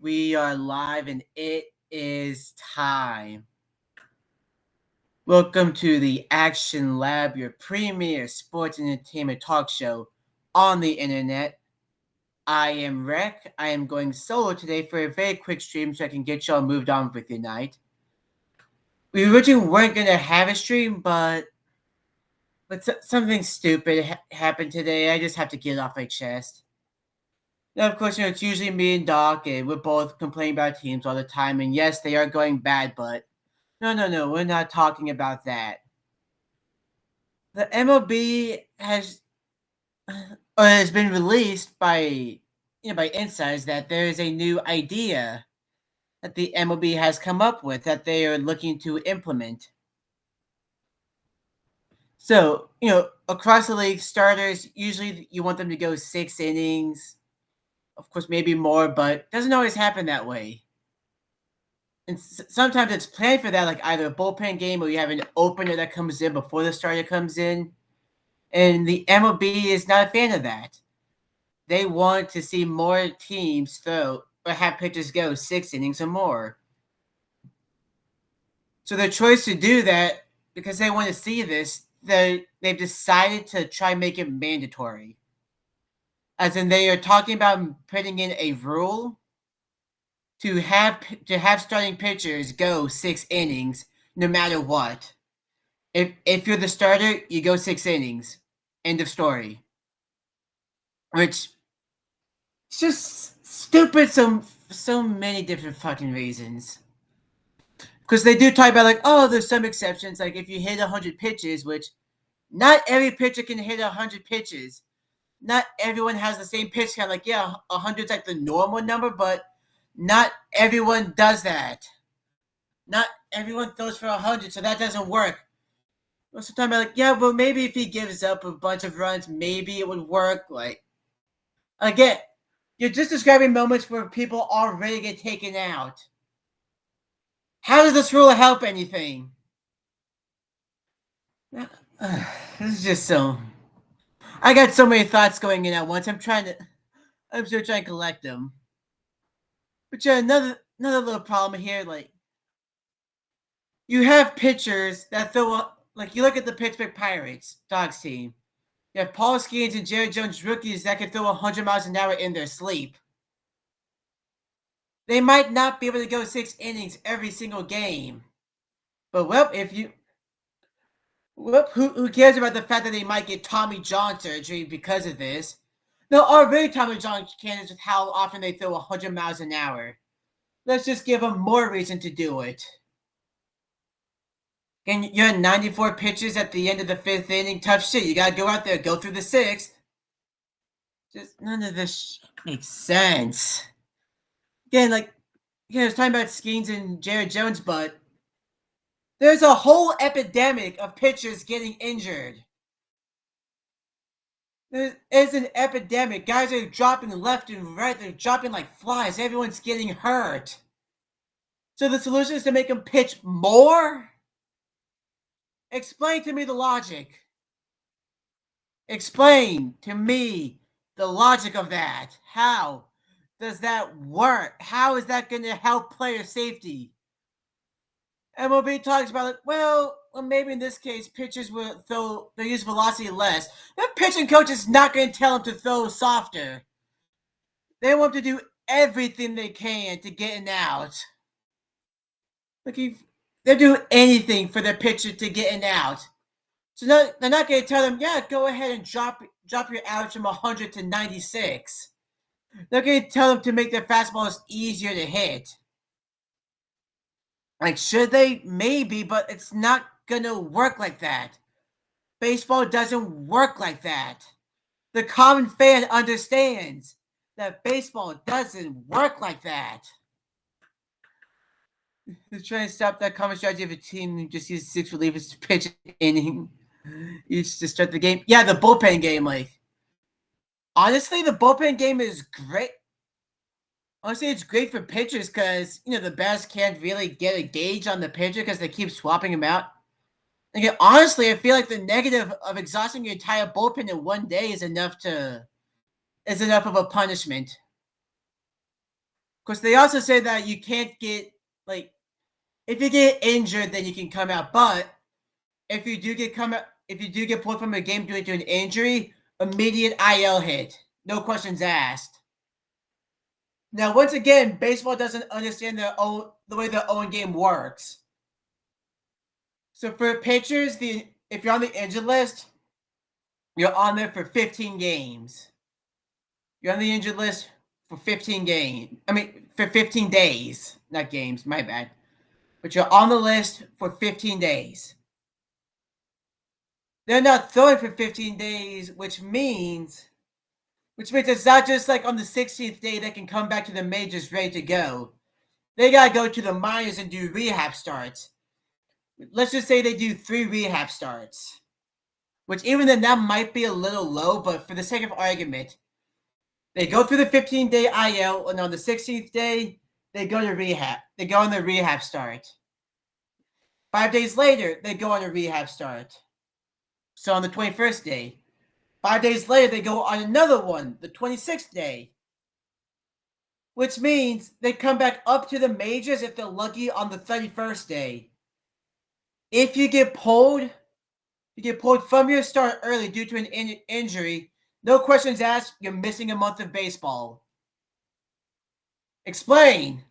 We are live and it is time. Welcome to the Action Lab, your premier sports and entertainment talk show on the internet. I am Rec. I am going solo today for a very quick stream so I can get y'all moved on with your night. We originally weren't going to have a stream, but something stupid happened today. I just have to get it off my chest. Now, of course, it's usually me and Doc, and we're both complaining about teams all the time. And yes, they are going bad, but no, we're not talking about that. The MLB has been released by insiders that there is a new idea that the MLB has come up with that they are looking to implement. So, across the league, starters, usually you want them to go 6 innings. Of course, maybe more, but it doesn't always happen that way. And sometimes it's planned for that, like either a bullpen game or you have an opener that comes in before the starter comes in. And the MLB is not a fan of that. They want to see more teams throw or have pitchers go 6 innings or more. So their choice to do that, because they want to see this, they've decided to try and make it mandatory. As in, they are talking about putting in a rule to have starting pitchers go 6 innings no matter what. If you're the starter, you go 6 innings. End of story. Which it's just stupid so many different fucking reasons. Because they do talk about there's some exceptions, like if you hit 100 pitches, which not every pitcher can hit 100 pitches. Not everyone has the same pitch count. 100 is like the normal number, but not everyone does that. Not everyone throws for 100, so that doesn't work. Most of the time, but maybe if he gives up a bunch of runs, maybe it would work. Again, you're just describing moments where people already get taken out. How does this rule help anything? This is just so... I got so many thoughts going in at once. I'm still trying to collect them. But yeah, another little problem here, you have pitchers that throw, you look at the Pittsburgh Pirates, Dogs team. You have Paul Skeens and Jared Jones rookies that can throw 100 miles an hour in their sleep. They might not be able to go 6 innings every single game. But, who cares about the fact that they might get Tommy John surgery because of this? No, already Tommy John candidates with how often they throw 100 miles an hour. Let's just give them more reason to do it. And you're at 94 pitches at the end of the 5th inning. Tough shit. You gotta go out there, go through the 6th. Just none of this makes sense. Again, I was talking about Skeens and Jared Jones, but there's a whole epidemic of pitchers getting injured. There is an epidemic. Guys are dropping left and right. They're dropping like flies. Everyone's getting hurt. So the solution is to make them pitch more? Explain to me the logic. Explain to me the logic of that. How does that work? How is that going to help player safety? MLB talks about well, maybe in this case, pitchers will they'll use velocity less. The pitching coach is not going to tell them to throw softer. They want to do everything they can to get an out. They'll do anything for their pitcher to get an out. So they're not going to tell them, go ahead and drop your average from 100 to 96. They're going to tell them to make their fastballs easier to hit. Should they? Maybe, but it's not going to work like that. Baseball doesn't work like that. The common fan understands that baseball doesn't work like that. They're trying to stop that common strategy of a team who just uses 6 relievers to pitch an inning each to start the game. Yeah, the bullpen game, honestly, the bullpen game is great. Honestly, it's great for pitchers because, the bats can't really get a gauge on the pitcher because they keep swapping him out. Honestly, I feel like the negative of exhausting your entire bullpen in one day is enough of a punishment. Because they also say that you can't get, like, if you get injured, then you can come out. But if you do get pulled from a game due to an injury, immediate IL hit, no questions asked. Now, once again, baseball doesn't understand the way their own game works. So for pitchers, if you're on the injured list, you're on there for 15 games. You're on the injured list for 15 games. I mean, for 15 days, not games. My bad. But you're on the list for 15 days. They're not throwing for 15 days, which means it's not just like on the 16th day they can come back to the majors ready to go. They gotta go to the minors and do rehab starts. Let's just say they do 3 rehab starts, which even then that might be a little low, but for the sake of argument, they go through the 15-day IL, and on the 16th day, they go to rehab. They go on the rehab start. 5 days later, they go on a rehab start. So on the 21st day, 5 days later, they go on another one, the 26th day. Which means they come back up to the majors if they're lucky on the 31st day. If you get pulled from your start early due to an injury, no questions asked, you're missing a month of baseball. Explain.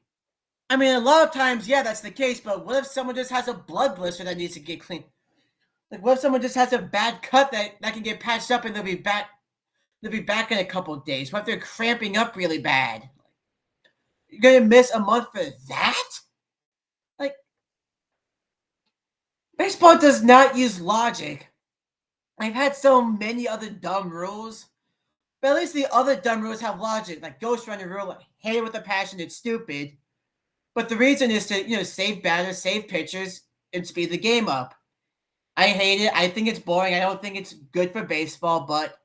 I mean, a lot of times, yeah, that's the case, but what if someone just has a blood blister that needs to get cleaned? Like, what if someone just has a bad cut that can get patched up and they'll be back in a couple of days? What if they're cramping up really bad? You're going to miss a month for that? Like, baseball does not use logic. I've had so many other dumb rules, but at least the other dumb rules have logic, like Ghost Runner rule. I hate it with a passion. It's stupid. But the reason is to, save batters, save pitchers, and speed the game up. I hate it. I think it's boring. I don't think it's good for baseball, but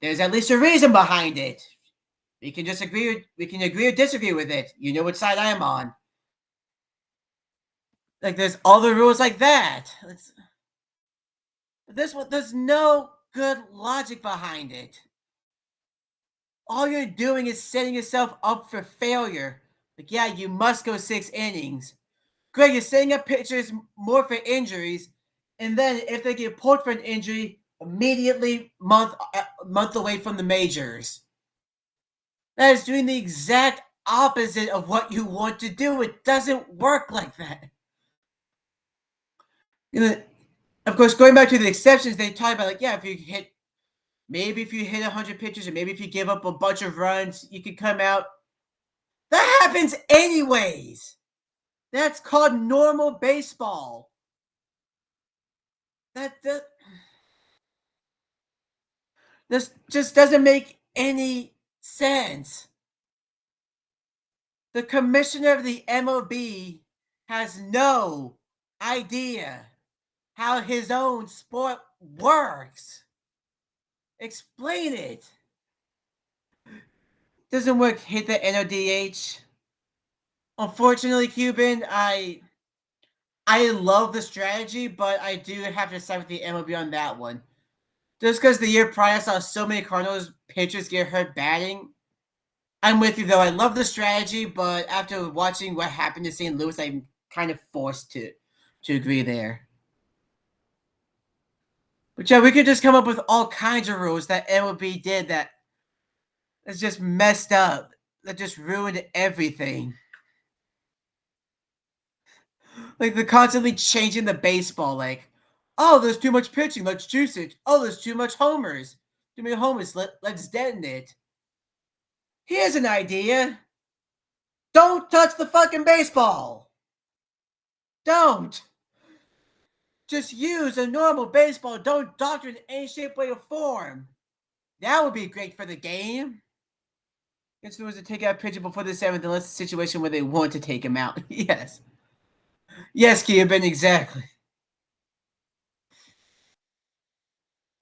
there's at least a reason behind it. We can agree or disagree with it. You know which side I am on. Like, there's other rules like that. This one, there's no good logic behind it. All you're doing is setting yourself up for failure. Like, yeah, you must go 6 innings. Great, you're setting up pitchers more for injuries, and then if they get pulled for an injury, immediately month away from the majors. That is doing the exact opposite of what you want to do. It doesn't work like that. Of course, going back to the exceptions, they talk about, like, yeah, if you hit 100 pitches, or maybe if you give up a bunch of runs, you could come out. That happens anyways. That's called normal baseball. This just doesn't make any sense. The commissioner of the MLB has no idea how his own sport works. Explain it. Doesn't work. Hit the NODH. Unfortunately, Cuban, I love the strategy, but I do have to side with the MLB on that one. Just because the year prior I saw so many Cardinals pitchers get hurt batting. I'm with you, though. I love the strategy, but after watching what happened to St. Louis, I'm kind of forced to agree there. But yeah, we could just come up with all kinds of rules that MLB did that is just messed up. That just ruined everything. Like, they're constantly changing the baseball. Like, oh, there's too much pitching. Let's juice it. Oh, there's too much homers. Too many homers. Let's deaden it. Here's an idea. Don't touch the fucking baseball. Don't. Just use a normal baseball. Don't doctor it in any shape, way, or form. That would be great for the game. Against was to take out a pitcher before the 7th, unless it's a situation where they want to take him out. Yes. Yes, Cuban, exactly.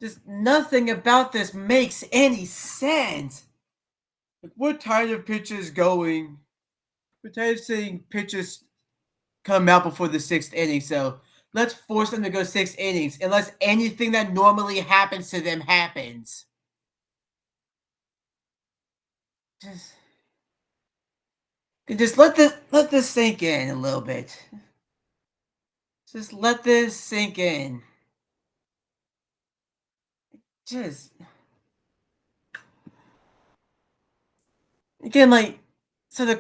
Just nothing about this makes any sense. Like, we're tired of pitchers going. We're tired of seeing pitchers come out before the 6th inning, so let's force them to go 6 innings, unless anything that normally happens to them happens. Just let this sink in a little bit. Just let this sink in. Just again, like so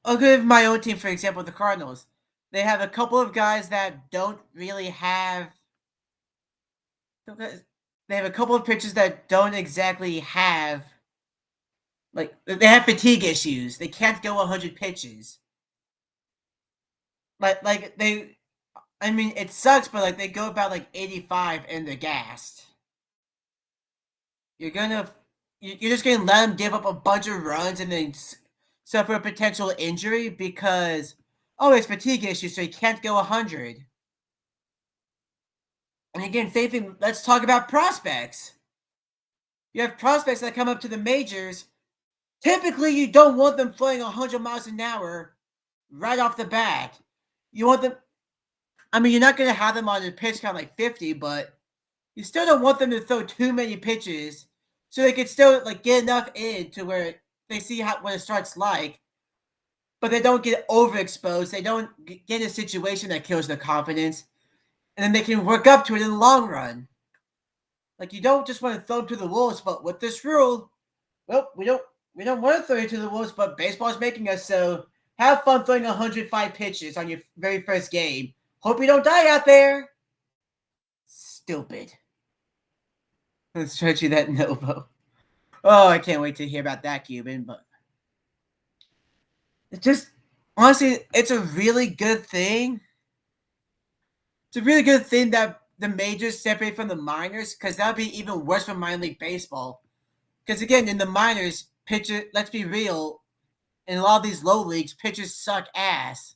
I'll give my own team for example, the Cardinals. They have a couple of guys that don't really have. They have a couple of pitchers that don't exactly have like they have fatigue issues. They can't go 100 pitches. Like they, I mean, it sucks, but like they go about like 85 and they're gassed. You're gonna you're just gonna let them give up a bunch of runs and then suffer a potential injury because oh, it's fatigue issues, so he can't go 100. And again, same thing. Let's talk about prospects. You have prospects that come up to the majors. Typically, you don't want them throwing 100 miles an hour right off the bat. You want them. I mean, you're not going to have them on a pitch count like 50, but you still don't want them to throw too many pitches, so they can still like get enough in to where they see what it starts like, but they don't get overexposed. They don't get in a situation that kills their confidence, and then they can work up to it in the long run. Like you don't just want to throw them to the wolves, but with this rule, well, we don't want to throw you to the wolves, but baseball's making us so. Have fun throwing 105 pitches on your very first game. Hope you don't die out there. Stupid. Let's stretch you that Novo. Oh, I can't wait to hear about that Cuban, but it's just honestly, it's a really good thing. It's a really good thing that the majors separate from the minors, because that would be even worse for minor league baseball. Because again, in the minors, pitcher, let's be real, in a lot of these low leagues, pitchers suck ass.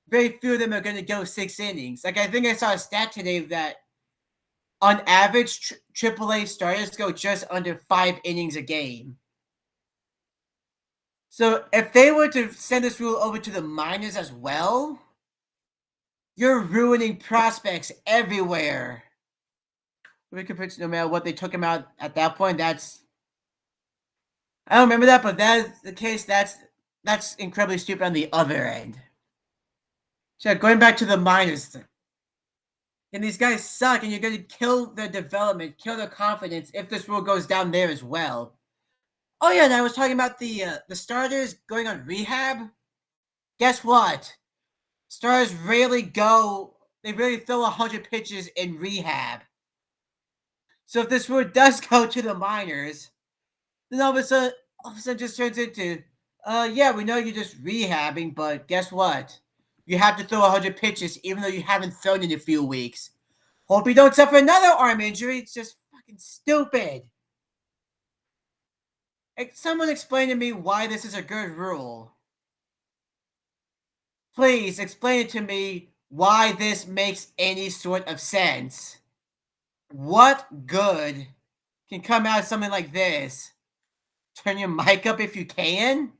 Very few of them are going to go 6 innings. Like I think I saw a stat today that on average, AAA starters go just under 5 innings a game. So if they were to send this rule over to the minors as well, you're ruining prospects everywhere. We could pitch no matter what they took him out at that point. I don't remember that, but that's the case. That's incredibly stupid on the other end. So going back to the minors, and these guys suck, and you're going to kill their development, kill their confidence if this rule goes down there as well. Oh yeah, and I was talking about the starters going on rehab. Guess what? Starters rarely go. They rarely throw 100 pitches in rehab. So if this rule does go to the minors, then all of a sudden, just turns into, yeah, we know you're just rehabbing, but guess what? You have to throw 100 pitches even though you haven't thrown in a few weeks. Hope you don't suffer another arm injury. It's just fucking stupid. Someone explain to me why this is a good rule. Please explain it to me why this makes any sort of sense. What good can come out of something like this? Turn your mic up if you can?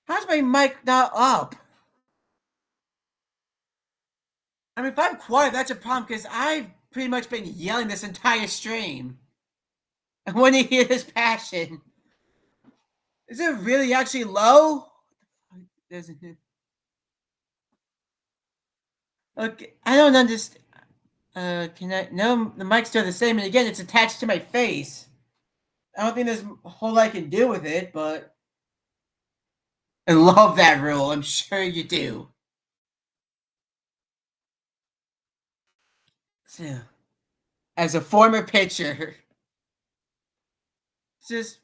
How's my mic not up? I mean, if I'm quiet, that's a problem because I've pretty much been yelling this entire stream. I want to hear this passion. Is it really actually low? Doesn't it? Okay, I don't understand. Can I? No, the mic's still the same, and again, it's attached to my face. I don't think there's a whole lot I can do with it, but I love that rule. I'm sure you do. So, as a former pitcher, just,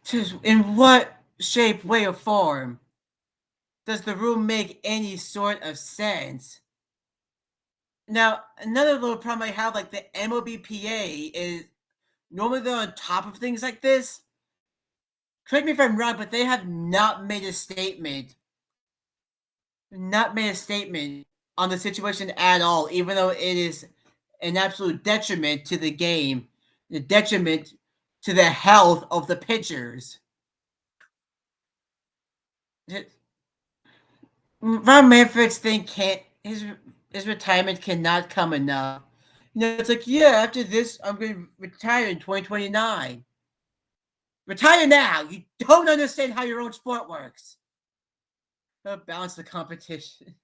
just in what shape, way, or form does the rule make any sort of sense? Now, another little problem I have, like the MLBPA, is normally they're on top of things like this. Correct me if I'm wrong, but they have not made a statement on the situation at all, even though it is an absolute detriment to the game, a detriment to the health of the pitchers. Ron Manfred's thing can't his retirement cannot come enough. You know, it's like, yeah, after this, I'm going to retire in 2029. Retire now. You don't understand how your own sport works. Balance the competition.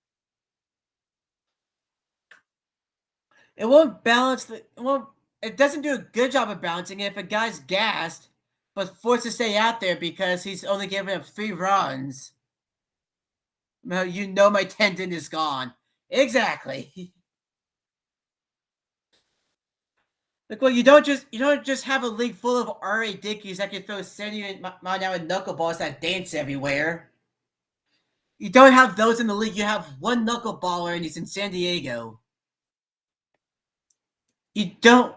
It won't balance the. It won't. It doesn't do a good job of balancing it if a guy's gassed, but forced to stay out there because he's only giving up 3 runs. Well, you know my tendon is gone. Exactly. Like, well, you don't just have a league full of R.A. Dickies that can throw 70-mile-an-hour knuckleballs that dance everywhere. You don't have those in the league. You have one knuckleballer, and he's in San Diego. You don't.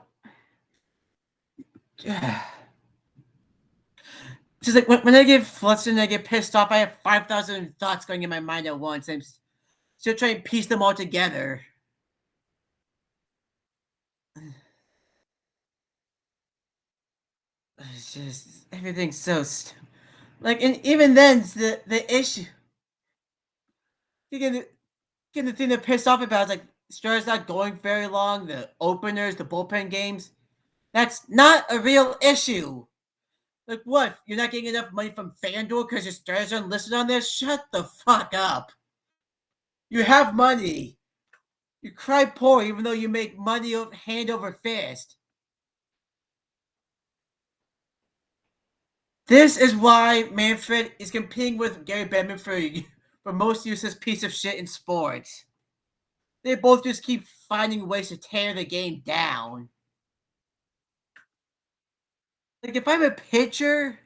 Just like when I get flustered and I get pissed off, I have 5,000 thoughts going in my mind at once. I'm still trying to piece them all together. It's just everything's so like, and even then, the issue. Again, the thing that pissed off about is like Stars not going very long. The openers, the bullpen games. That's not a real issue. Like what? You're not getting enough money from FanDuel because your Stars aren't listed on there? Shut the fuck up. You have money. You cry poor even though you make money hand over fist. This is why Manfred is competing with Gary Bettman for most useless piece of shit in sports. They both just keep finding ways to tear the game down. Like if I'm a pitcher,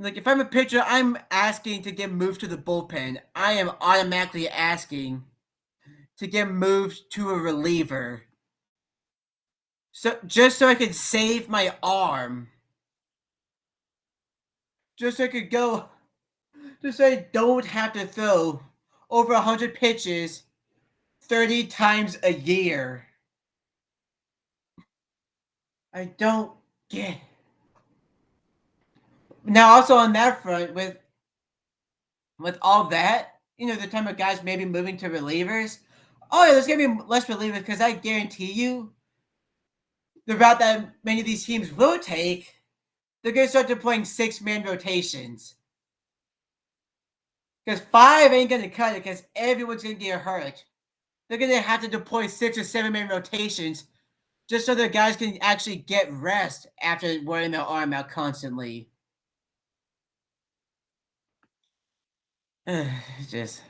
I'm asking to get moved to the bullpen. I am automatically asking to get moved to a reliever. So just so I can save my arm. Just so I could go. Just so I don't have to throw over 100 pitches 30 times a year. I don't get. Now, also on that front, with all that, the time of guys maybe moving to relievers. Oh yeah, there's gonna be less relievers because I guarantee you, the route that many of these teams will take, they're gonna start deploying 6-man rotations. Because 5 ain't gonna cut it because everyone's gonna get hurt. They're gonna have to deploy 6 or 7-man rotations just so their guys can actually get rest after wearing their arm out constantly. Just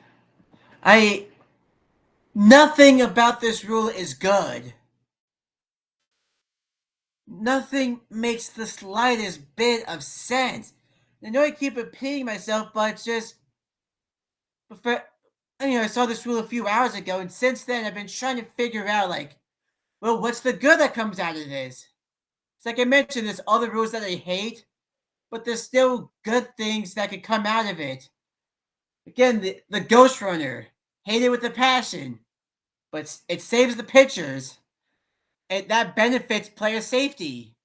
nothing about this rule is good. Nothing makes the slightest bit of sense. I know I keep repeating myself, but just I saw this rule a few hours ago, and since then I've been trying to figure out, like, well, what's the good that comes out of this? It's like I mentioned, there's other rules that I hate, but there's still good things that could come out of it. Again, the Ghost Runner, hate it with a passion, but it saves the pitchers, and that benefits player safety.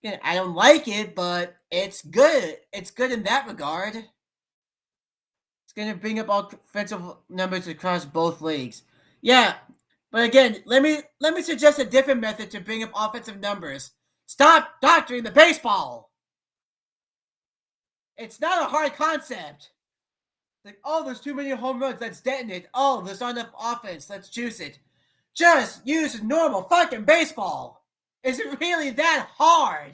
Again, I don't like it, but it's good. It's good in that regard. It's going to bring up all offensive numbers across both leagues. Yeah, but again, let me suggest a different method to bring up offensive numbers. Stop doctoring the baseball. It's not a hard concept. Like, oh, there's too many home runs. Let's detonate. Oh, there's not enough offense. Let's juice it. Just use normal fucking baseball. Is it really that hard?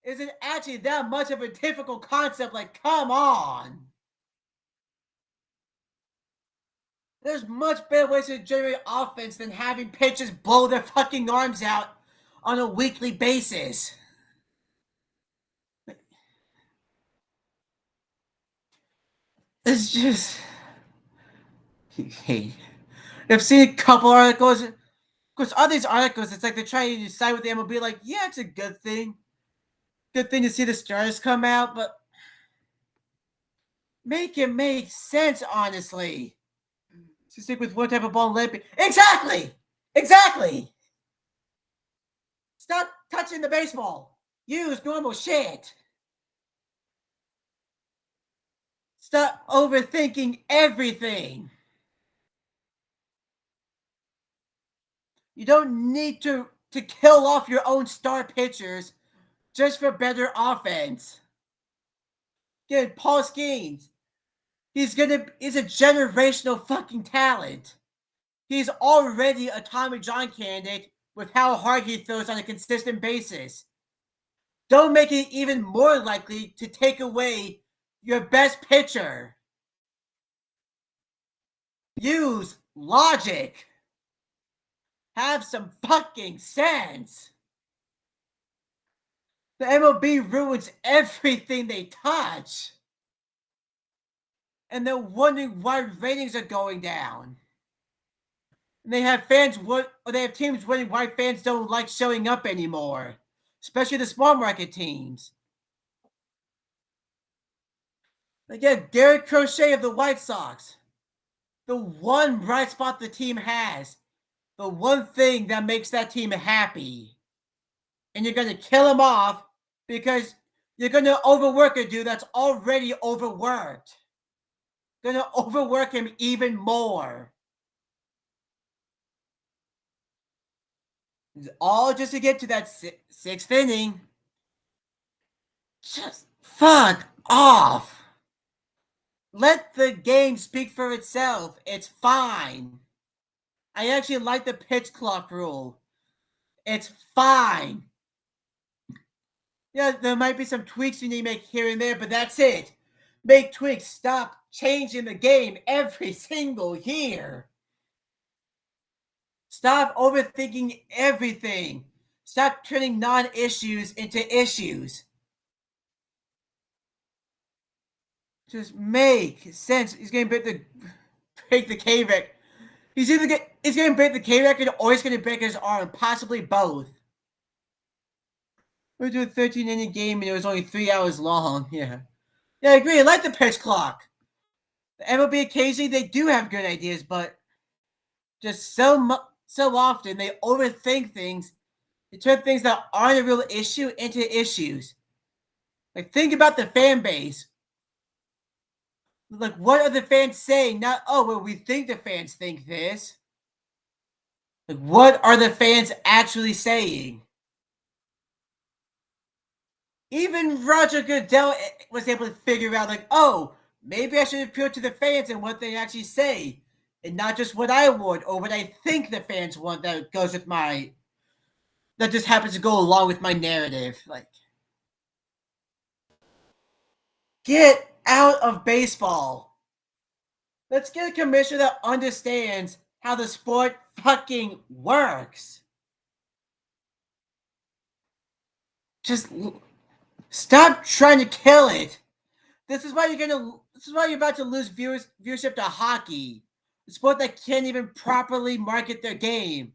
Is it actually that much of a difficult concept? Like, come on. There's much better ways to generate offense than having pitchers blow their fucking arms out on a weekly basis. It's just. Hey. I've seen a couple articles. Of course, all these articles, it's like they're trying to decide with the MLB, like, yeah, it's a good thing. Good thing to see the Stars come out, but make it make sense, honestly. To stick with one type of ball and let it be. Exactly! Exactly! Stop touching the baseball. Use normal shit. Stop overthinking everything. You don't need to kill off your own star pitchers just for better offense. Again, Paul Skeens. He's a generational fucking talent. He's already a Tommy John candidate with how hard he throws on a consistent basis. Don't make it even more likely to take away your best pitcher. Use logic. Have some fucking sense. The MLB ruins everything they touch. And they're wondering why ratings are going down. And they have teams wondering why fans don't like showing up anymore. Especially the small market teams. Again, Derek Crochet of the White Sox. The one bright spot the team has. The one thing that makes that team happy. And you're going to kill him off because you're going to overwork a dude that's already overworked. Going to overwork him even more. All just to get to that sixth inning. Just fuck off. Let the game speak for itself. It's fine. I actually like the pitch clock rule. It's fine. Yeah, there might be some tweaks you need to make here and there, but that's it. Make tweaks. Stop changing the game every single year. Stop overthinking everything. Stop turning non-issues into issues. Just make sense. He's going to break the K record. He's going to break the K record or he's going to break his arm. Possibly both. We're doing a 13-inning game and it was only 3 hours long. Yeah, I agree. I like the pitch clock. The MLB occasionally they do have good ideas, but just so often they overthink things. They turn things that aren't a real issue into issues. Like, think about the fan base. Like, what are the fans saying? Not, oh, well, we think the fans think this. Like, what are the fans actually saying? Even Roger Goodell was able to figure out, like, oh, maybe I should appeal to the fans and what they actually say, and not just what I want or what I think the fans want that goes with that just happens to go along with my narrative. Like, get out of baseball. Let's get a commissioner that understands how the sport fucking works. Just stop trying to kill it. This is why you're about to lose viewership to hockey, a sport that can't even properly market their game.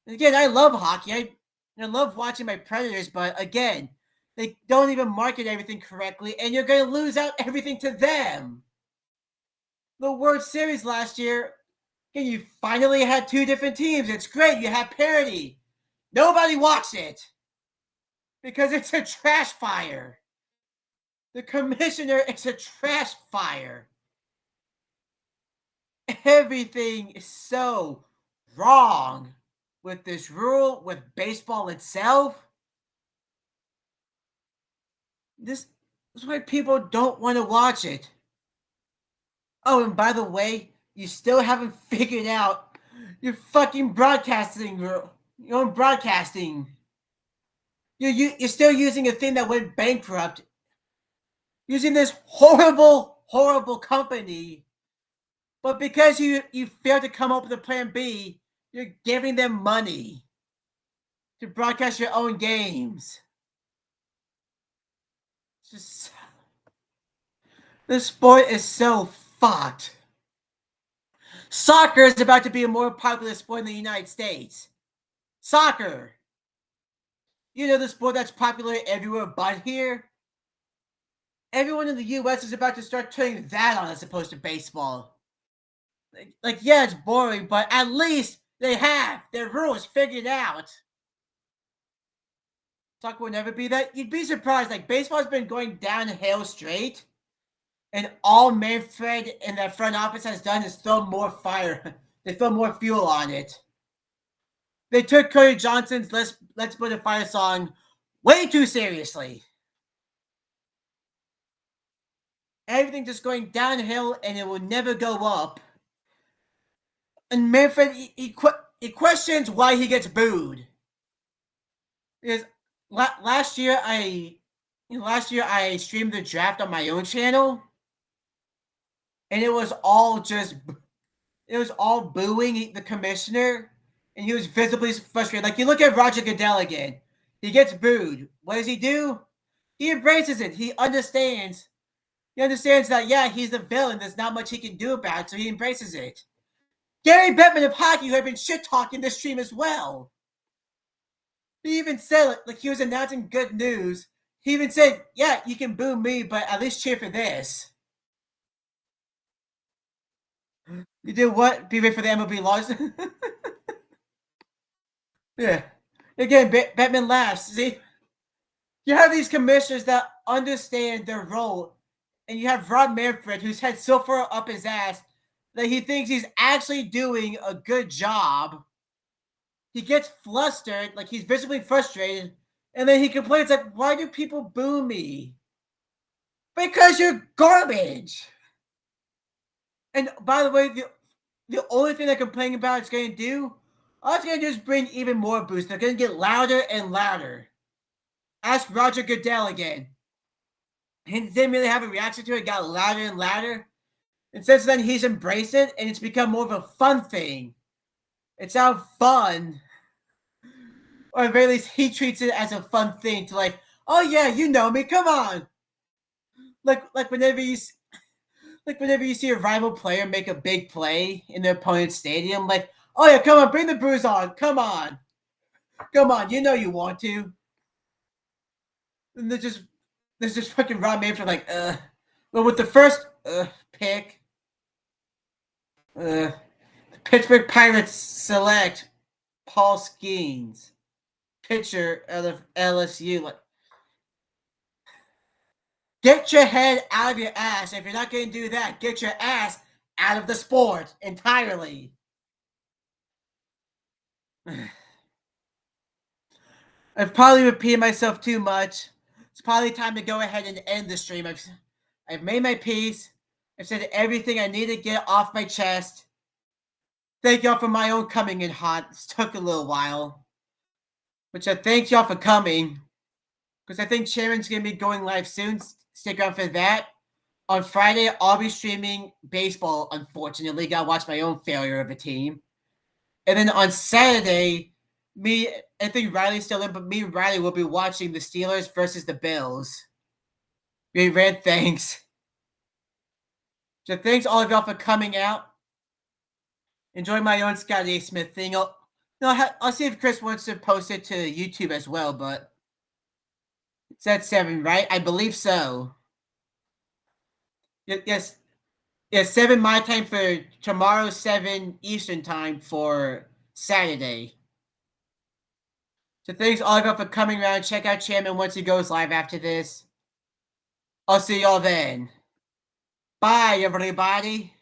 And again, I love hockey. I love watching my Predators, but again, they don't even market everything correctly, and you're going to lose out everything to them. The World Series last year, again, you finally had two different teams. It's great. You have parity. Nobody watched it because it's a trash fire. The commissioner is a trash fire. Everything is so wrong with this rule, with baseball itself. This is why people don't want to watch it. Oh, and by the way, you still haven't figured out your fucking broadcasting rule. Your own broadcasting. You're still using a thing that went bankrupt. Using this horrible, horrible company. But because you failed to come up with a plan B, you're giving them money to broadcast your own games. Just, the sport is so fucked. Soccer is about to be a more popular sport in the United States. Soccer. You know the sport that's popular everywhere but here? Everyone in the U.S. is about to start turning that on as opposed to baseball. Like, yeah, it's boring, but at least they have their rules figured out. Soccer will never be that. You'd be surprised. Like, baseball's been going downhill straight, and all Manfred in that front office has done is throw more fire. They throw more fuel on it. They took Cody Johnson's "Let's Put a Fire" song way too seriously. Everything just going downhill and it will never go up. And Manfred, he questions why he gets booed. Because last year I streamed the draft on my own channel, and it was all booing the commissioner, and he was visibly frustrated. Like, you look at Roger Goodell again, he gets booed. What does he do? He embraces it. He understands. He understands that, yeah, he's the villain. There's not much he can do about it, so he embraces it. Gary Bettman of hockey, who had been shit talking this stream as well. He even said, like he was announcing good news. He even said, yeah, you can boo me, but at least cheer for this. You did what? Be ready for the MLB laws? Yeah. Again, Batman laughs. See? You have these commissioners that understand their role, and you have Rob Manfred, who's had so far up his ass that he thinks he's actually doing a good job. He gets flustered, like he's visibly frustrated, and then he complains like, why do people boo me? Because you're garbage. And by the way, the only thing they're complaining about is going to do, all it's going to do is bring even more boost. They're going to get louder and louder. Ask Roger Goodell again. He didn't really have a reaction to it. It got louder and louder. And since then, he's embraced it, and it's become more of a fun thing. It's now fun. Or at the very least, he treats it as a fun thing to like, oh yeah, you know me, come on. Like whenever you see a rival player make a big play in their opponent's stadium, like, oh yeah, come on, bring the bruise on, come on, you know you want to. And there's just fucking Rob Manfred like, well, with the first pick, the Pittsburgh Pirates select Paul Skeens, pitcher of LSU. Like, get your head out of your ass. If you're not going to do that, get your ass out of the sport entirely. I've probably repeated myself too much. It's probably time to go ahead and end the stream. I've made my peace. I've said everything I need to get off my chest. Thank y'all for my own coming in hot. This took a little while. Which I thank y'all for coming. Because I think Sharon's going to be going live soon. Stick around for that. On Friday, I'll be streaming baseball, unfortunately. Gotta watch my own failure of a team. And then on Saturday, I think Riley's still in, but me and Riley will be watching the Steelers versus the Bills. Great Red, thanks. So thanks all of y'all for coming out. Enjoy my own Scott A. Smith thing. I'll see if Chris wants to post it to YouTube as well, but it's at 7, right? I believe so. Yes. Yes, 7 my time for tomorrow, 7 Eastern time for Saturday. So thanks all of y'all for coming around. Check out Chairman once he goes live after this. I'll see y'all then. Bye, everybody.